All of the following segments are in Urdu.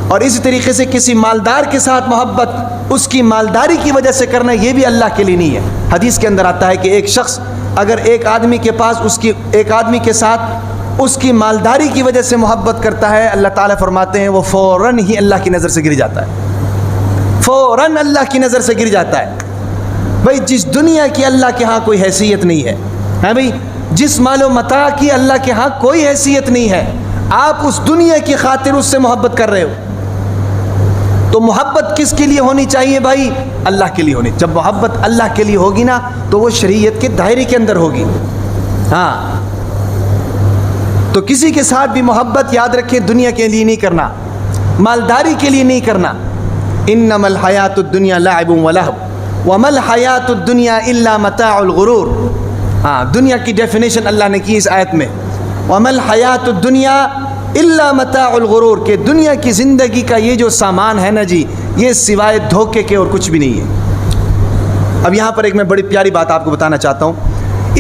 اور اسی طریقے سے کسی مالدار کے ساتھ محبت اس کی مالداری کی وجہ سے کرنا یہ بھی اللہ کے لیے نہیں ہے۔ حدیث کے اندر آتا ہے کہ ایک شخص اگر ایک آدمی کے ساتھ اس کی مالداری کی وجہ سے محبت کرتا ہے، اللہ تعالیٰ فرماتے ہیں وہ فوراً ہی اللہ کی نظر سے گر جاتا ہے، فوراً اللہ کی نظر سے گر جاتا ہے۔ بھائی جس دنیا کی اللہ کے ہاں کوئی حیثیت نہیں ہے، بھائی جس مال و متاع کی اللہ کے ہاں کوئی حیثیت نہیں ہے، آپ اس دنیا کی خاطر اس سے محبت کر رہے ہو، تو محبت کس کے لیے ہونی چاہیے بھائی؟ اللہ کے لیے ہونی۔ جب محبت اللہ کے لیے ہوگی نا تو وہ شریعت کے دائرے کے اندر ہوگی۔ ہاں، تو کسی کے ساتھ بھی محبت یاد رکھیں دنیا کے لیے نہیں کرنا، مالداری کے لیے نہیں کرنا۔ انما الحیات الدنیا لعب ولہو وما الحیات الدنیا الا متاع الغرور۔ ہاں، دنیا کی ڈیفینیشن اللہ نے کی اس آیت میں، وما الحیات الدنیا الا متاع الغرور، کہ دنیا کی زندگی کا یہ جو سامان ہے نا جی، یہ سوائے دھوکے کے اور کچھ بھی نہیں ہے۔ اب یہاں پر ایک میں بڑی پیاری بات آپ کو بتانا چاہتا ہوں۔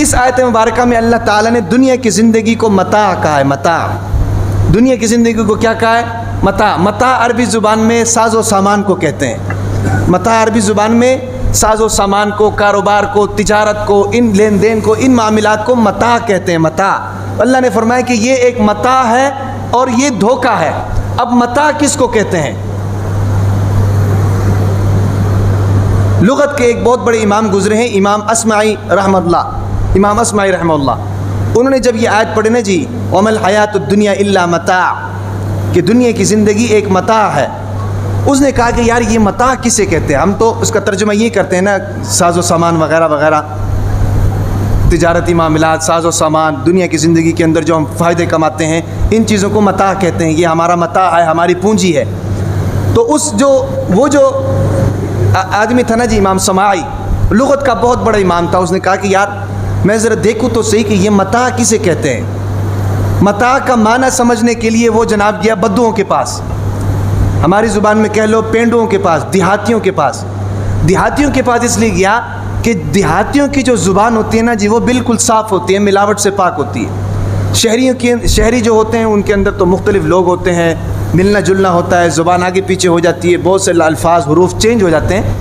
اس آیت مبارکہ میں اللہ تعالیٰ نے دنیا کی زندگی کو متاع کہا ہے، متاع۔ دنیا کی زندگی کو کیا کہا ہے؟ متاع۔ متاع عربی زبان میں ساز و سامان کو کہتے ہیں۔ متاع عربی زبان میں ساز و سامان کو، کاروبار کو، تجارت کو، ان لین دین کو، ان معاملات کو متاع کہتے ہیں، متاع۔ اللہ نے فرمایا کہ یہ ایک متاع ہے اور یہ دھوکہ ہے۔ اب متاع کس کو کہتے ہیں؟ لغت کے ایک بہت بڑے امام گزرے ہیں، امام اصمعی رحمہ اللہ، امام اصمعی رحمہ اللہ۔ انہوں نے جب یہ آیت پڑھی نا جی، وَمَا الْحَيَاةُ الدُّنْيَا إِلَّا مَتَاعٌ، کہ دنیا کی زندگی ایک متاع ہے، اس نے کہا کہ یار یہ متاع کسے کہتے ہیں؟ ہم تو اس کا ترجمہ یہ کرتے ہیں نا، ساز و سامان وغیرہ وغیرہ، تجارتی معاملات، ساز و سامان، دنیا کی زندگی کے اندر جو ہم فائدے کماتے ہیں، ان چیزوں کو متاع کہتے ہیں، یہ ہمارا متاع ہے، ہماری پونجی ہے۔ تو وہ جو آدمی تھا نا جی، امام سماعی، لغت کا بہت بڑا امام تھا، اس نے کہا کہ یار میں ذرا دیکھوں تو صحیح کہ یہ متاع کسے کہتے ہیں۔ متاع کا معنی سمجھنے کے لیے وہ جناب گیا بدوؤں کے پاس، ہماری زبان میں کہہ لو پینڈوں کے پاس، دیہاتیوں کے پاس۔ دیہاتیوں کے پاس اس لیے گیا کہ دیہاتیوں کی جو زبان ہوتی ہے نا جی، وہ بالکل صاف ہوتی ہے، ملاوٹ سے پاک ہوتی ہے۔ شہری جو ہوتے ہیں ان کے اندر تو مختلف لوگ ہوتے ہیں، ملنا جلنا ہوتا ہے، زبان آگے پیچھے ہو جاتی ہے، بہت سے الفاظ حروف چینج ہو جاتے ہیں۔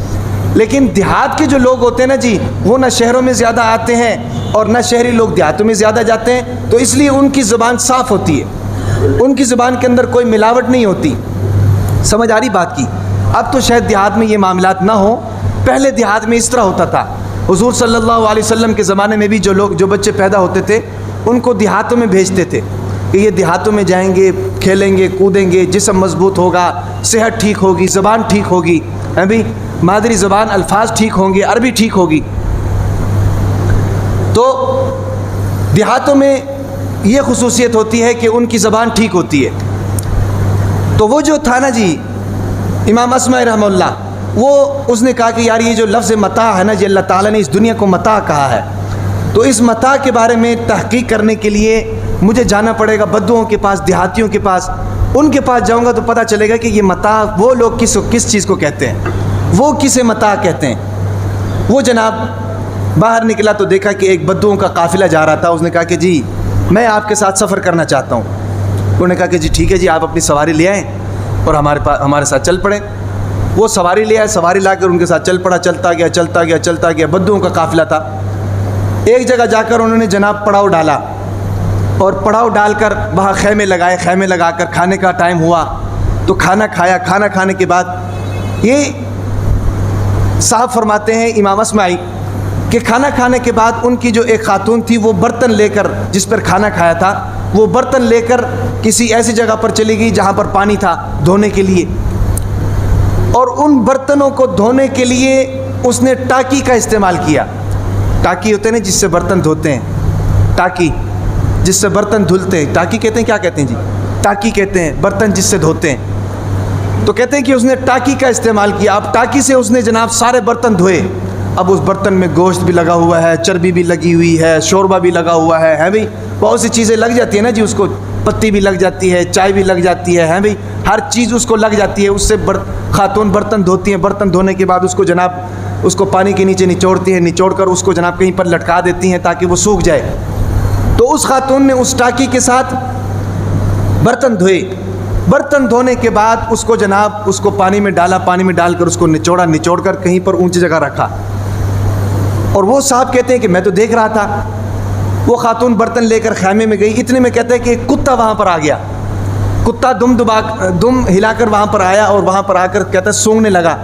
لیکن دیہات کے جو لوگ ہوتے ہیں نا جی، وہ نہ شہروں میں زیادہ آتے ہیں اور نہ شہری لوگ دیہاتوں میں زیادہ جاتے ہیں، تو اس لیے ان کی زبان صاف ہوتی ہے، ان کی زبان کے اندر کوئی ملاوٹ نہیں ہوتی۔ سمجھ آ رہی بات کی؟ اب تو شاید دیہات میں یہ معاملات نہ ہوں، پہلے دیہات میں اس طرح ہوتا تھا۔ حضور صلی اللہ علیہ وسلم کے زمانے میں بھی جو بچے پیدا ہوتے تھے ان کو دیہاتوں میں بھیجتے تھے کہ یہ دیہاتوں میں جائیں گے، کھیلیں گے، کودیں گے، جسم مضبوط ہوگا، صحت ٹھیک ہوگی، زبان ٹھیک ہوگی، بھی مادری زبان، الفاظ ٹھیک ہوں گے، عربی ٹھیک ہوگی۔ تو دیہاتوں میں یہ خصوصیت ہوتی ہے کہ ان کی زبان ٹھیک ہوتی ہے۔ تو وہ جو تھا نا جی امام اصمعی رحمہ اللہ، اس نے کہا کہ یار یہ جو لفظ متاع ہے نا جی، اللہ تعالیٰ نے اس دنیا کو متاع کہا ہے، تو اس متاع کے بارے میں تحقیق کرنے کے لیے مجھے جانا پڑے گا بدوؤں کے پاس، دیہاتیوں کے پاس۔ ان کے پاس جاؤں گا تو پتہ چلے گا کہ یہ متاع وہ لوگ کس چیز کو کہتے ہیں، وہ کسے متاع کہتے ہیں۔ وہ جناب باہر نکلا تو دیکھا کہ ایک بدوؤں کا قافلہ جا رہا تھا۔ اس نے کہا کہ جی میں آپ کے ساتھ سفر کرنا چاہتا ہوں۔ انہوں نے کہا کہ جی ٹھیک ہے جی، آپ اپنی سواری لے آئیں اور ہمارے ساتھ چل پڑیں۔ وہ سواری لے آئے، سواری لا کر ان کے ساتھ چل پڑا، چلتا گیا، بدوؤں کا قافلہ تھا۔ ایک جگہ جا کر انہوں نے جناب پڑاؤ ڈالا، اور پڑاؤ ڈال کر وہاں خیمے لگائے، خیمے لگا کر کھانے کا ٹائم ہوا تو کھانا کھایا۔ کھانا کھانے کے بعد یہ صاحب فرماتے ہیں امام اصمعی کہ کھانا کھانے کے بعد ان کی جو ایک خاتون تھی، وہ برتن لے کر، جس پر کھانا کھایا تھا، وہ برتن لے کر کسی ایسی جگہ پر چلی گئی جہاں پر پانی تھا دھونے کے لیے، اور ان برتنوں کو دھونے کے لیے اس نے ٹاکی کا استعمال کیا۔ ٹاکی ہوتے ہیں نا جس سے برتن دھوتے ہیں، ٹاکی جس سے برتن دھلتے ہیں، ٹاکی کہتے ہیں، کیا کہتے ہیں جی؟ ٹاکی کہتے ہیں برتن جس سے دھوتے ہیں۔ تو کہتے ہیں کہ اس نے ٹاکی کا استعمال کیا۔ اب ٹاکی سے اس نے جناب سارے برتن دھوئے۔ اب اس برتن میں گوشت بھی لگا ہوا ہے، چربی بھی لگی ہوئی ہے، شوربہ بھی لگا ہوا ہے بھائی، بہت سی چیزیں لگ جاتی ہیں نا جی، اس کو پتی بھی لگ جاتی ہے، چائے بھی لگ جاتی ہے بھائی، ہر چیز اس کو لگ جاتی ہے۔ اس سے خاتون برتن دھوتی ہیں، برتن دھونے کے بعد اس کو جناب اس کو پانی کے نیچے نچوڑتی ہیں، نچوڑ کر اس کو جناب کہیں پر لٹکا دیتی ہیں تاکہ وہ سوکھ جائے۔ تو اس خاتون نے اس ٹاکی کے ساتھ برتن دھوئے، برتن دھونے کے بعد اس کو جناب اس کو پانی میں ڈالا، پانی میں ڈال کر اس کو نچوڑ کر کہیں پر اونچی جگہ رکھا، اور وہ صاحب کہتے ہیں کہ میں تو دیکھ رہا تھا، وہ خاتون برتن لے کر خیمے میں گئی، اتنے میں کہتے ہیں کہ ایک کتا وہاں پر آ گیا، کتا دم ہلا کر وہاں پر آیا، اور وہاں پر آ کر کہتا ہے سونگنے لگا،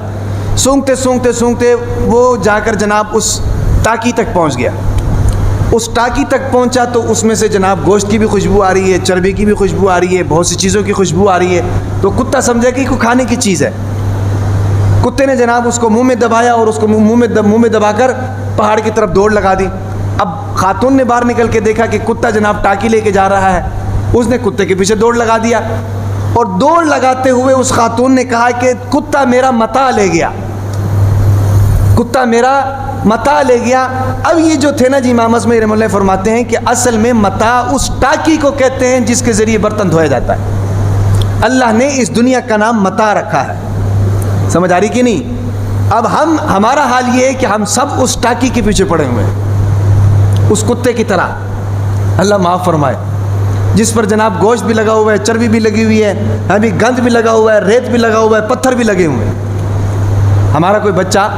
سونگتے وہ جا کر جناب اس ٹاکی تک پہنچ گیا، اس ٹاکی تک پہنچا تو اس میں سے جناب گوشت کی بھی خوشبو آ رہی ہے، چربی کی بھی خوشبو آ رہی ہے، بہت سی چیزوں کی خوشبو آ رہی ہے، تو کتا سمجھا کہ کوئی کھانے کی چیز ہے، کتے نے جناب اس کو منہ میں دبایا اور اس کو منہ میں دبا کر پہاڑ کی طرف دوڑ لگا دی۔ اب خاتون نے باہر نکل کے دیکھا کہ کتا جناب ٹاکی لے کے جا رہا ہے، اس نے کتے کے پیچھے دوڑ لگا دیا، اور دوڑ لگاتے ہوئے اس خاتون نے کہا کہ کتا میرا متاع لے گیا، کتا میرا متاع لے گیا۔ اب یہ جو تھے نا جی، امام اعظمی رحمہ اللہ فرماتے ہیں کہ اصل میں متاع اس ٹاکی کو کہتے ہیں جس کے ذریعے برتن دھویا جاتا ہے۔ اللہ نے اس دنیا کا نام متاع رکھا ہے، سمجھ آ رہی کہ نہیں؟ اب ہمارا حال یہ ہے کہ ہم سب اس ٹاکی کے پیچھے پڑے ہوئے ہیں، اس کتے کی طرح، اللہ معاف فرمائے، جس پر جناب گوشت بھی لگا ہوا ہے، چربی بھی لگی ہوئی ہے، ابھی گند بھی لگا ہوا ہے، ریت بھی لگا ہوا ہے، پتھر بھی لگے ہوئے ہیں۔ ہمارا کوئی بچہ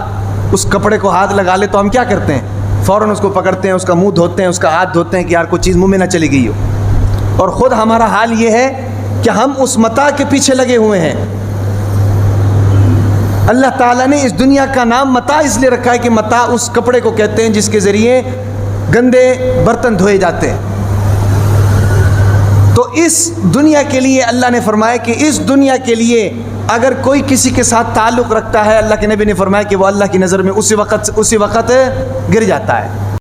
اس کپڑے کو ہاتھ لگا لے تو ہم کیا کرتے ہیں؟ فوراً اس کو پکڑتے ہیں، اس کا منہ دھوتے ہیں، اس کا ہاتھ دھوتے ہیں کہ یار کوئی چیز منہ میں نہ چلی گئی ہو، اور خود ہمارا حال یہ ہے کہ ہم اس متاع کے پیچھے لگے ہوئے ہیں۔ اللہ تعالیٰ نے اس دنیا کا نام متاع اس لیے رکھا ہے کہ متاع اس کپڑے کو کہتے ہیں جس کے ذریعے گندے برتن دھوئے جاتے ہیں۔ تو اس دنیا کے لیے اللہ نے فرمایا کہ اس دنیا کے لیے اگر کوئی کسی کے ساتھ تعلق رکھتا ہے، اللہ کے نبی نے فرمایا کہ وہ اللہ کی نظر میں اسی وقت گر جاتا ہے۔